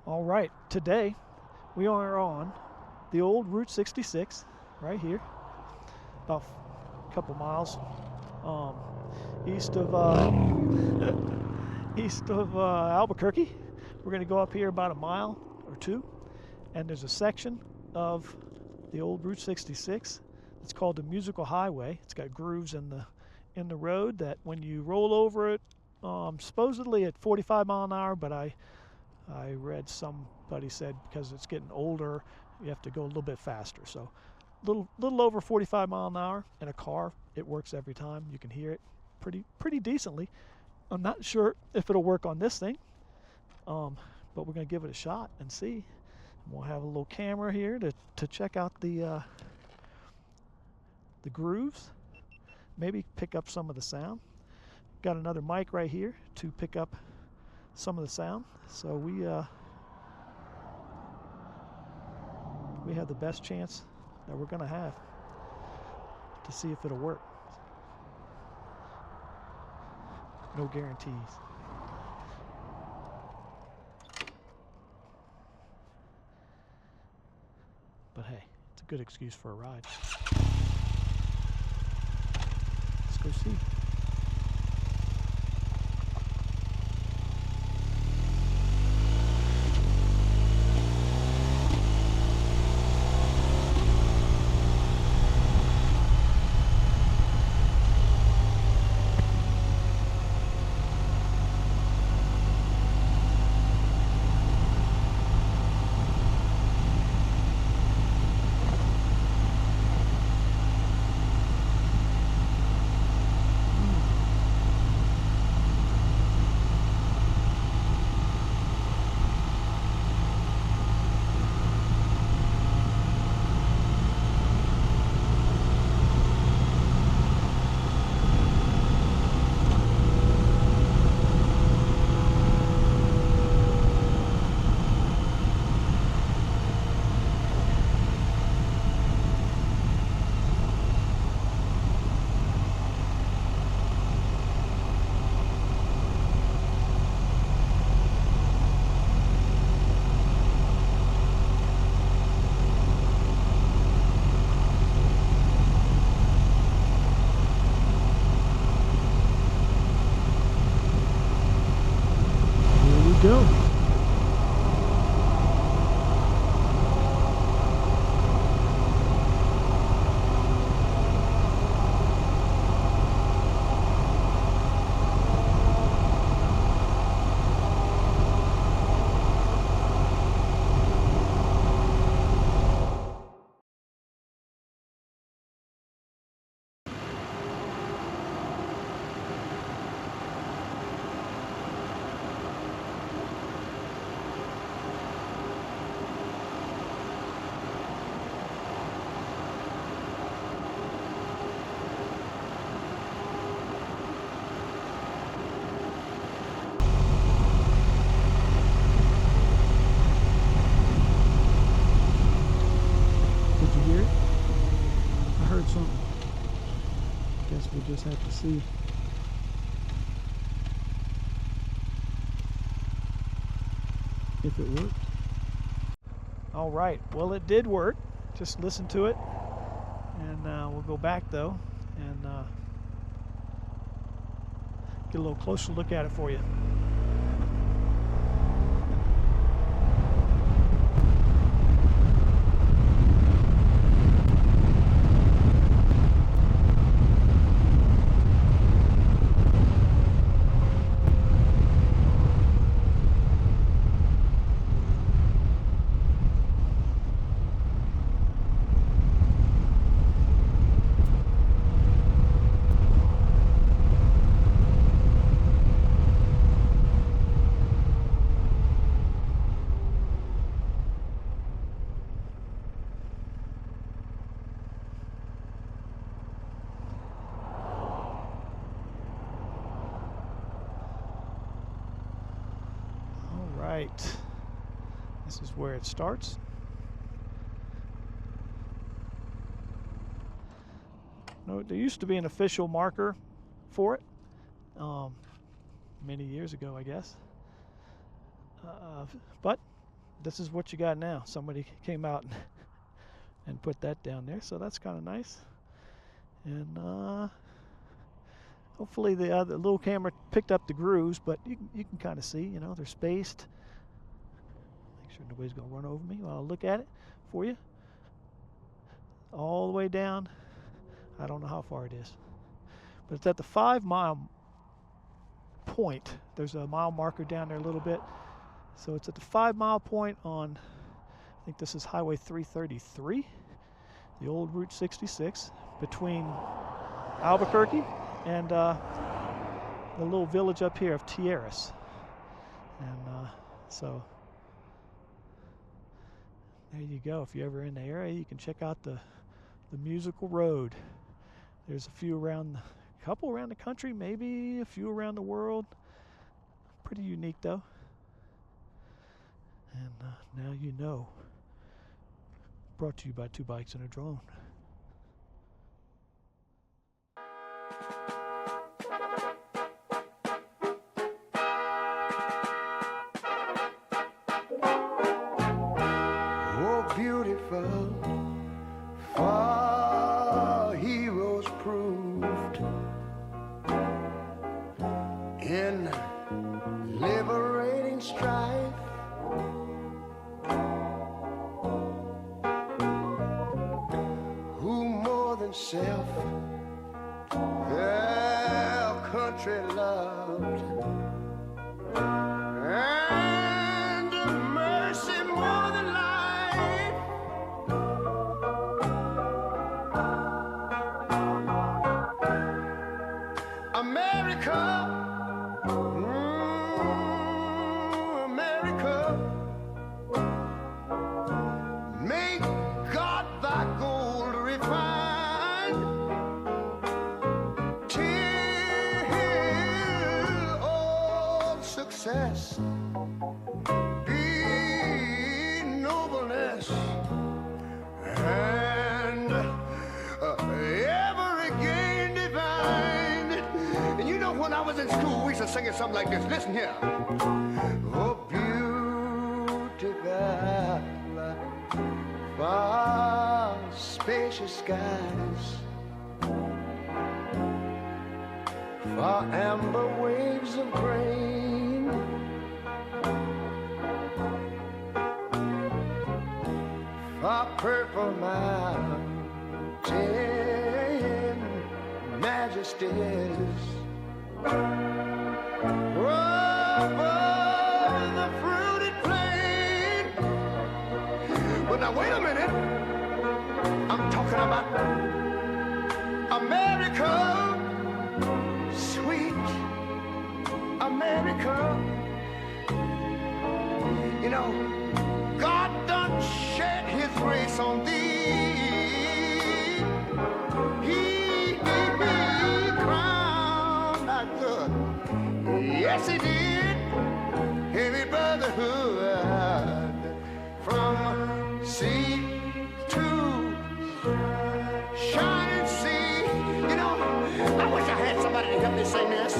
All right, today we are on the old Route 66 right here, about a couple miles east of Albuquerque. We're going to go up here about a mile or two, and there's a section of the old Route 66. It's called the Musical Highway. It's got grooves in the road that when you roll over it, supposedly at 45 mile an hour, but I read somebody said because it's getting older, you have to go a little bit faster. So little over 45 mile an hour in a car, it works every time. You can hear it pretty decently. I'm not sure if it'll work on this thing, but we're gonna give it a shot and see. We'll have a little camera here to check out the grooves, maybe pick up some of the sound. Got another mic right here to pick up some of the sound. So we have the best chance that we're gonna have to see if it'll work. No guarantees. But hey, it's a good excuse for a ride. Let's go see. Go. Something. Guess we'll just have to see if it worked. All right, well, it did work. Just listen to it, and we'll go back though and get a little closer look at it for you. Right, this is where it starts. No, there used to be an official marker for it many years ago, I guess. But this is what you got now. Somebody came out and put that down there, so that's kind of nice. And hopefully the little camera picked up the grooves, but you can kind of see, you know, they're spaced. Make sure nobody's going to run over me while I look at it for you. All the way down. I don't know how far it is, but it's at the 5 mile point. There's a mile marker down there a little bit. So it's at the 5 mile point on, I think this is Highway 333, the old Route 66, between Albuquerque and the little village up here of Tierras. And so there you go. If you're ever in the area, you can check out the musical road. There's a couple around the country, maybe a few around the world. Pretty unique though. And now you know. Brought to you by 2 Bikes and a Drone. Oh, beautiful, far heroes proved in liberating strife. Who more than self their country loved, and mercy more than life. America, America, make God thy gold refined, till all success be nobleness, and ever again divine. And you know, when I was in school, we used to sing it something like this. Listen here. Oh, beautiful, far spacious skies, far amber waves of grain, far purple mountain majesties, above the fruited plain. But now wait a minute, I'm talking about America, sweet America. You know, God done shed his grace on thee. He crowned thy good. Yes, he did. Heavy brotherhood from sea to shining sea. You know, I wish I had somebody to help me sing this.